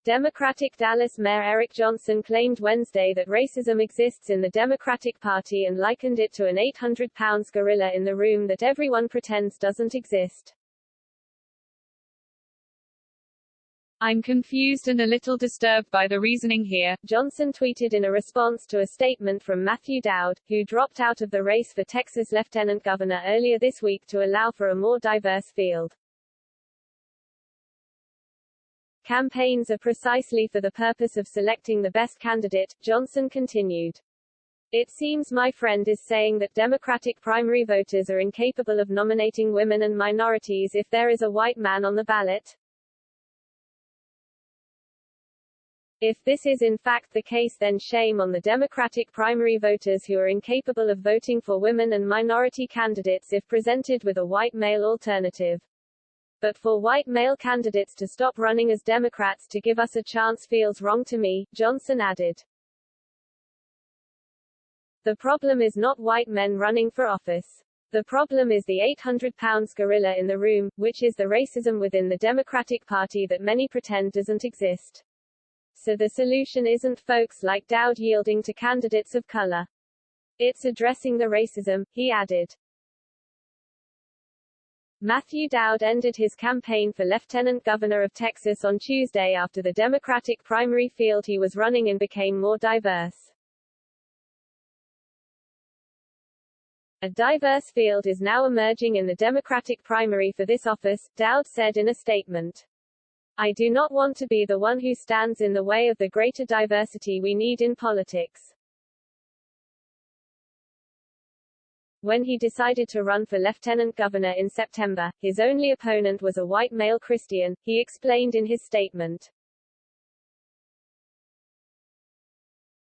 Democratic Dallas Mayor Eric Johnson claimed Wednesday that racism exists in the Democratic Party and likened it to an 800-pound gorilla in the room that everyone pretends doesn't exist. "I'm confused and a little disturbed by the reasoning here," Johnson tweeted in a response to a statement from Matthew Dowd, who dropped out of the race for Texas lieutenant governor earlier this week to allow for a more diverse field. "Campaigns are precisely for the purpose of selecting the best candidate," Johnson continued. "It seems my friend is saying that Democratic primary voters are incapable of nominating women and minorities if there is a white man on the ballot. If this is in fact the case, then shame on the Democratic primary voters who are incapable of voting for women and minority candidates if presented with a white male alternative. But for white male candidates to stop running as Democrats to give us a chance feels wrong to me," Johnson added. "The problem is not white men running for office. The problem is the 800-pound gorilla in the room, which is the racism within the Democratic Party that many pretend doesn't exist. So the solution isn't folks like Dowd yielding to candidates of color. It's addressing the racism," he added. Matthew Dowd ended his campaign for lieutenant governor of Texas on Tuesday after the Democratic primary field he was running in became more diverse. "A diverse field is now emerging in the Democratic primary for this office," Dowd said in a statement. "I do not want to be the one who stands in the way of the greater diversity we need in politics." When he decided to run for lieutenant governor in September, his only opponent was a white male Christian, he explained in his statement.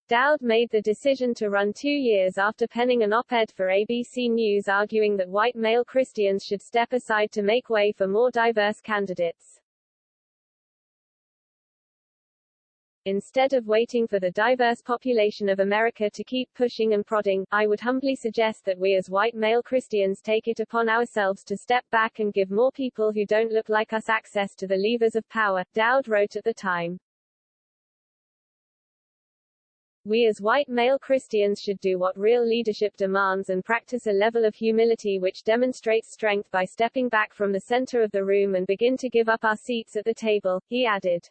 Dowd made the decision to run 2 years after penning an op-ed for ABC News arguing that white male Christians should step aside to make way for more diverse candidates. "Instead of waiting for the diverse population of America to keep pushing and prodding, I would humbly suggest that we as white male Christians take it upon ourselves to step back and give more people who don't look like us access to the levers of power," Dowd wrote at the time. "We as white male Christians should do what real leadership demands and practice a level of humility which demonstrates strength by stepping back from the center of the room and begin to give up our seats at the table," he added.